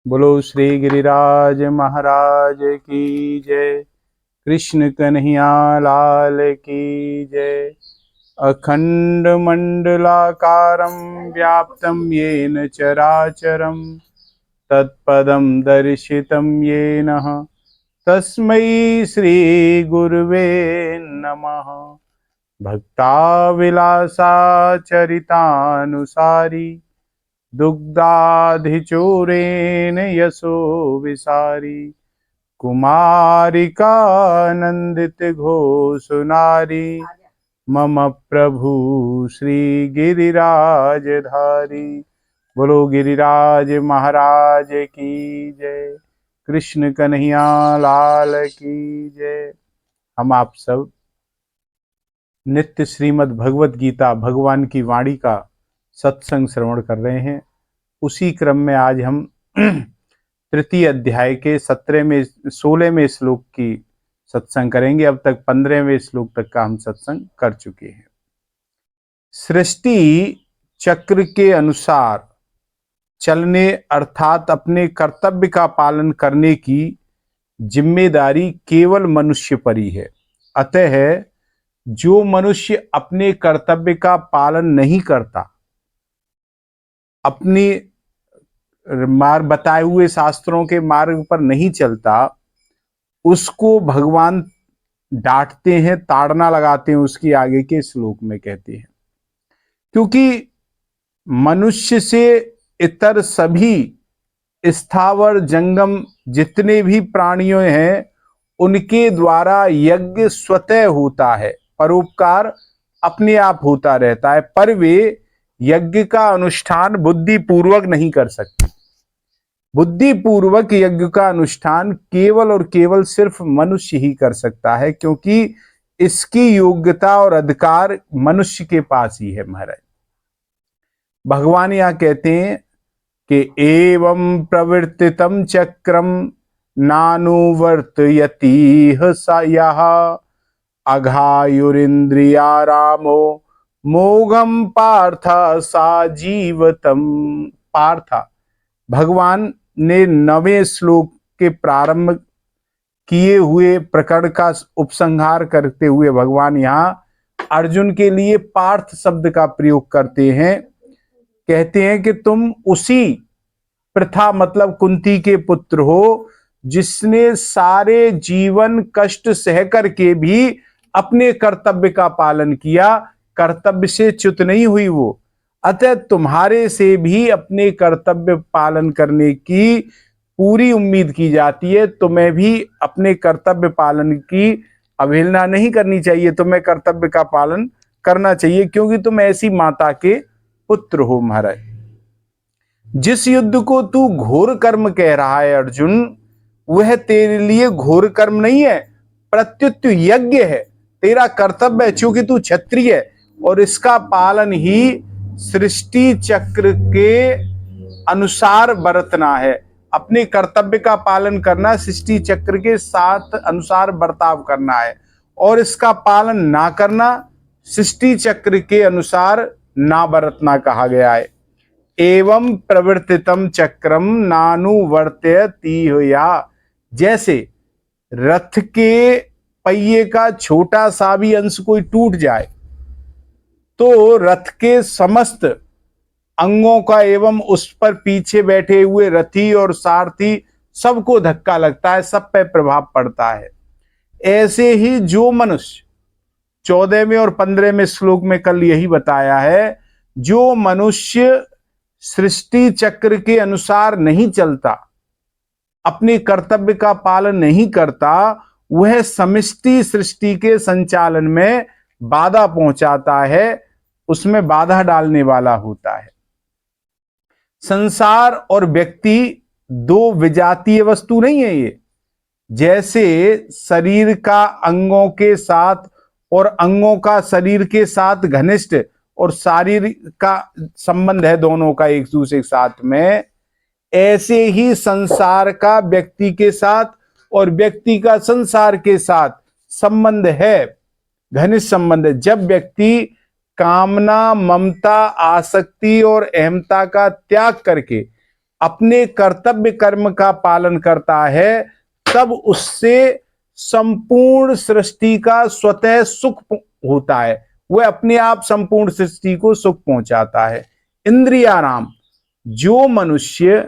बोलो श्री गिरिराज महाराज की जय। कृष्ण कन्हैया लाल की जय। अखंड मंडलाकारं व्याप्तं येन चराचरं तत्पदं दर्शितं येन तस्मै श्री गुरुवे नमः। भक्ताविलासा चरितानुसारी दुग्धाधिचूरेण यशो विसारी कुमारिकानंदित घोषुनारी मम प्रभु श्री गिरिराजधारी। बोलो गिरिराज महाराज की जय। कृष्ण कन्हैया लाल की जय। हम आप सब नित्य श्रीमद् भगवत गीता भगवान की वाणी का सत्संग श्रवण कर रहे हैं। उसी क्रम में आज हम तृतीय अध्याय के 16वें श्लोक की सत्संग करेंगे। अब तक 15वें श्लोक तक का हम सत्संग कर चुके हैं। सृष्टि चक्र के अनुसार चलने अर्थात अपने कर्तव्य का पालन करने की जिम्मेदारी केवल मनुष्य पर ही है। अतः जो मनुष्य अपने कर्तव्य का पालन नहीं करता, अपनी मार्ग बताए हुए शास्त्रों के मार्ग पर नहीं चलता, उसको भगवान डांटते हैं, ताड़ना लगाते हैं। उसकी आगे के श्लोक में कहते हैं, क्योंकि मनुष्य से इतर सभी स्थावर जंगम जितने भी प्राणियों हैं, उनके द्वारा यज्ञ स्वतः होता है, परोपकार अपने आप होता रहता है, पर वे यज्ञ का अनुष्ठान बुद्धि पूर्वक नहीं कर सकते। बुद्धि पूर्वक यज्ञ का अनुष्ठान केवल और केवल सिर्फ मनुष्य ही कर सकता है, क्योंकि इसकी योग्यता और अधिकार मनुष्य के पास ही है। महाराज भगवान यहां कहते हैं कि एवं प्रवर्तितम चक्रम नानुवर्तयति स यः अघायुरिन्द्रियारामो मोघम पार्थ सा जीवतम। पार्थ, भगवान ने 9वें श्लोक के प्रारंभ किए हुए प्रकरण का उपसंहार करते हुए भगवान यहां अर्जुन के लिए पार्थ शब्द का प्रयोग करते हैं। कहते हैं कि तुम उसी प्रथा मतलब कुंती के पुत्र हो, जिसने सारे जीवन कष्ट सह करके भी अपने कर्तव्य का पालन किया, कर्तव्य से च्युत नहीं हुई वो। अतः तुम्हारे से भी अपने कर्तव्य पालन करने की पूरी उम्मीद की जाती है। तुम्हें भी अपने कर्तव्य पालन की अवहेलना नहीं करनी चाहिए, तुम्हें कर्तव्य का पालन करना चाहिए, क्योंकि तुम ऐसी माता के पुत्र हो। महाराज जिस युद्ध को तू घोर कर्म कह रहा है अर्जुन, वह तेरे लिए घोर कर्म नहीं है, प्रत्युत यज्ञ है, तेरा कर्तव्य है, क्योंकि तू क्षत्रिय है। और इसका पालन ही सृष्टि चक्र के अनुसार बरतना है। अपने कर्तव्य का पालन करना, सृष्टि चक्र के साथ अनुसार बर्ताव करना है, और इसका पालन ना करना सृष्टि चक्र के अनुसार ना बरतना कहा गया है। एवं प्रवर्तितम चक्रम नानुवर्तयति या, जैसे रथ के पहिए का छोटा सा भी अंश कोई टूट जाए तो रथ के समस्त अंगों का एवं उस पर पीछे बैठे हुए रथी और सारथी सबको धक्का लगता है, सब पे प्रभाव पड़ता है। ऐसे ही जो मनुष्य 14वें और 15वें श्लोक में कल यही बताया है, जो मनुष्य सृष्टि चक्र के अनुसार नहीं चलता, अपने कर्तव्य का पालन नहीं करता, वह समष्टि सृष्टि के संचालन में बाधा पहुंचाता है, उसमें बाधा डालने वाला होता है। संसार और व्यक्ति दो विजातीय वस्तु नहीं है ये। जैसे शरीर का अंगों के साथ और अंगों का शरीर के साथ घनिष्ठ और शारीरिक का संबंध है दोनों का एक दूसरे के साथ में, ऐसे ही संसार का व्यक्ति के साथ और व्यक्ति का संसार के साथ संबंध है, घनिष्ठ संबंध है। जब व्यक्ति कामना, ममता, आसक्ति और अहमता का त्याग करके अपने कर्तव्य कर्म का पालन करता है, तब उससे संपूर्ण सृष्टि का स्वतः सुख होता है। वह अपने आप संपूर्ण सृष्टि को सुख पहुंचाता है। इंद्रियाराम, जो मनुष्य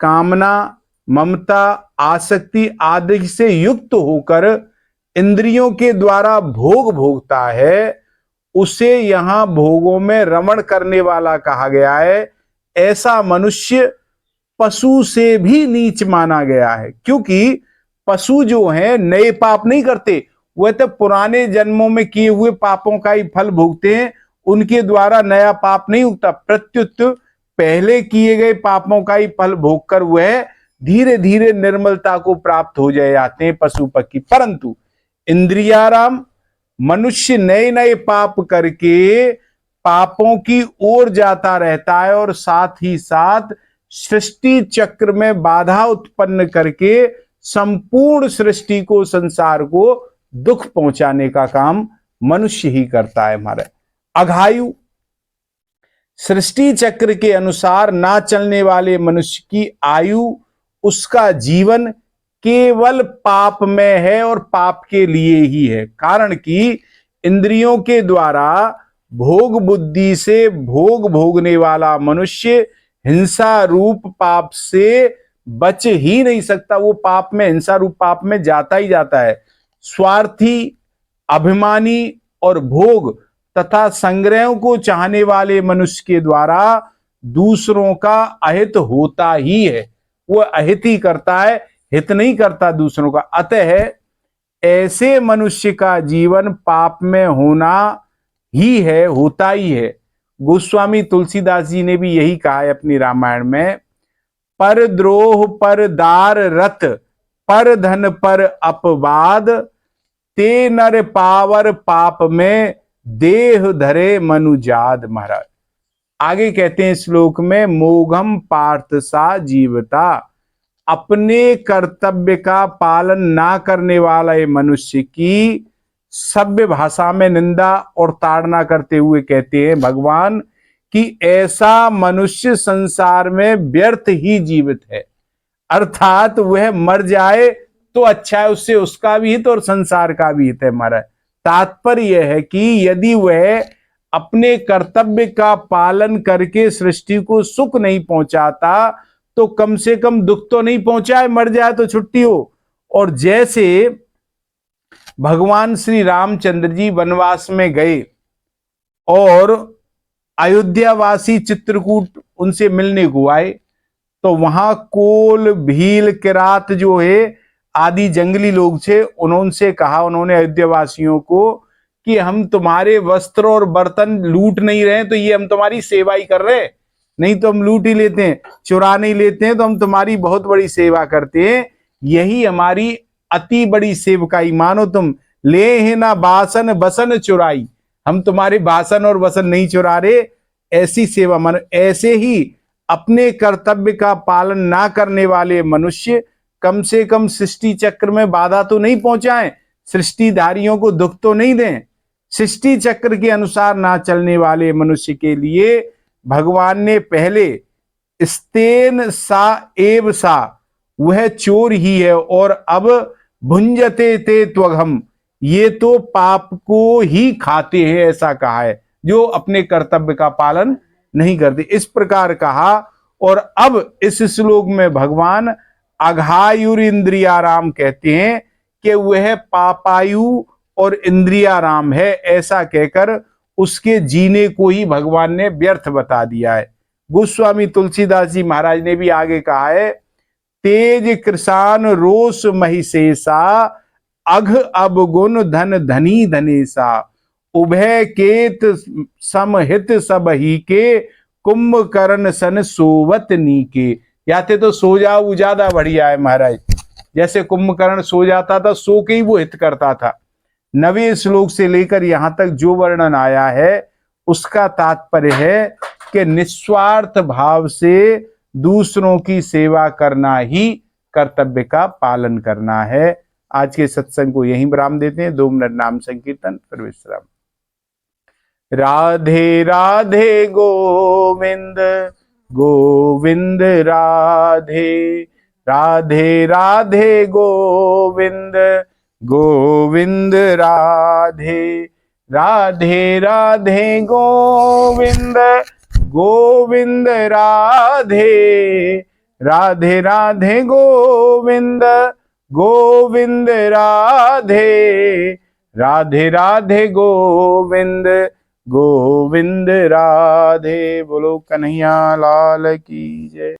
कामना, ममता, आसक्ति आदि से युक्त होकर इंद्रियों के द्वारा भोग भोगता है, उसे यहां भोगों में रमण करने वाला कहा गया है। ऐसा मनुष्य पशु से भी नीच माना गया है, क्योंकि पशु जो हैं नए पाप नहीं करते, वह तो पुराने जन्मों में किए हुए पापों का ही फल भोगते हैं। उनके द्वारा नया पाप नहीं उगता, प्रत्युत पहले किए गए पापों का ही फल भोगकर वह धीरे धीरे निर्मलता को प्राप्त हो जाते हैं पशु पक्षी। परंतु इंद्रियाराम मनुष्य नए नए पाप करके पापों की ओर जाता रहता है और साथ ही साथ सृष्टि चक्र में बाधा उत्पन्न करके संपूर्ण सृष्टि को, संसार को दुख पहुंचाने का काम मनुष्य ही करता है। हमारे अघायु, सृष्टि चक्र के अनुसार ना चलने वाले मनुष्य की आयु, उसका जीवन केवल पाप में है और पाप के लिए ही है। कारण कि इंद्रियों के द्वारा भोग बुद्धि से भोग भोगने वाला मनुष्य हिंसा रूप पाप से बच ही नहीं सकता। वो पाप में, हिंसा रूप पाप में जाता ही जाता है। स्वार्थी, अभिमानी और भोग तथा संग्रह को चाहने वाले मनुष्य के द्वारा दूसरों का अहित होता ही है। वो अहित ही करता है, हित नहीं करता दूसरों का। अतः ऐसे मनुष्य का जीवन पाप में होना ही है, होता ही है। गोस्वामी तुलसीदास जी ने भी यही कहा है अपनी रामायण में, पर द्रोह पर दार रत, पर धन पर अपवाद, ते नर पावर पाप में देह धरे मनुजाद। महाराज आगे कहते हैं श्लोक में, मोघम पार्थ सा जीवता, अपने कर्तव्य का पालन ना करने वाला ये मनुष्य की सभ्य भाषा में निंदा और ताड़ना करते हुए कहते हैं भगवान कि ऐसा मनुष्य संसार में व्यर्थ ही जीवित है। अर्थात वह मर जाए तो अच्छा है, उससे उसका भी हित और संसार का भी हित है। हमारा तात्पर्य यह है कि यदि वह अपने कर्तव्य का पालन करके सृष्टि को सुख नहीं पहुंचाता, तो कम से कम दुख तो नहीं पहुंचाए, मर जाए तो छुट्टी हो। और जैसे भगवान श्री रामचंद्र जी वनवास में गए और अयोध्यावासी चित्रकूट उनसे मिलने को आए, तो वहां कोल, भील, किरात जो है आदि जंगली लोग थे, उन्होंने कहा, उन्होंने अयोध्यावासियों को कि हम तुम्हारे वस्त्र और बर्तन लूट नहीं रहे, तो ये हम तुम्हारी सेवा ही कर रहे हैं। नहीं तो हम लूट ही लेते हैं, चुरा नहीं लेते हैं, तो हम तुम्हारी बहुत बड़ी सेवा करते हैं। यही हमारी अति बड़ी सेवकाई मानो तुम। ले है ना बासन बसन चुराई, हम तुम्हारे बासन और बसन नहीं चुरा रहे, ऐसी सेवा मानो। ऐसे ही अपने कर्तव्य का पालन ना करने वाले मनुष्य कम से कम सृष्टि चक्र में बाधा तो नहीं पहुंचाएं, सृष्टिधारियों को दुख तो नहीं दें। सृष्टि चक्र के अनुसार ना चलने वाले मनुष्य के लिए भगवान ने पहले स्तेन सा एव सा, वह चोर ही है, और अब भुंजते ते त्वघम, ये तो पाप को ही खाते हैं, ऐसा कहा है, जो अपने कर्तव्य का पालन नहीं करते, इस प्रकार कहा। और अब इस श्लोक में भगवान अघायुर इंद्रियाराम कहते हैं कि वह पापायु और इंद्रियाराम है, ऐसा कहकर उसके जीने को ही भगवान ने व्यर्थ बता दिया है। गोस्वामी तुलसीदास जी महाराज ने भी आगे कहा है, तेज कृषान रोष महिषेषा, अघ अवगुण धन धनी धनेसा, उभय केत समहित सब ही के, कुंभकर्ण सन सोवत नीके। याते तो सो जाओ वो ज्यादा बढ़िया है महाराज। जैसे कुंभकर्ण सो जाता था, सो के ही वो हित करता था। 9वें श्लोक से लेकर यहां तक जो वर्णन आया है उसका तात्पर्य है कि निस्वार्थ भाव से दूसरों की सेवा करना ही कर्तव्य का पालन करना है। आज के सत्संग को यहीं विराम देते हैं। 2 मिनट नाम संकीर्तन फिर विश्राम। राधे राधे गोविंद, गोविंद राधे राधे राधे गोविंद गोविंद राधे राधे राधे गोविंद गोविंद राधे राधे राधे गोविंद गोविंद राधे राधे राधे गोविंद गोविंद राधे। बोलो कन्हैया लाल की जय।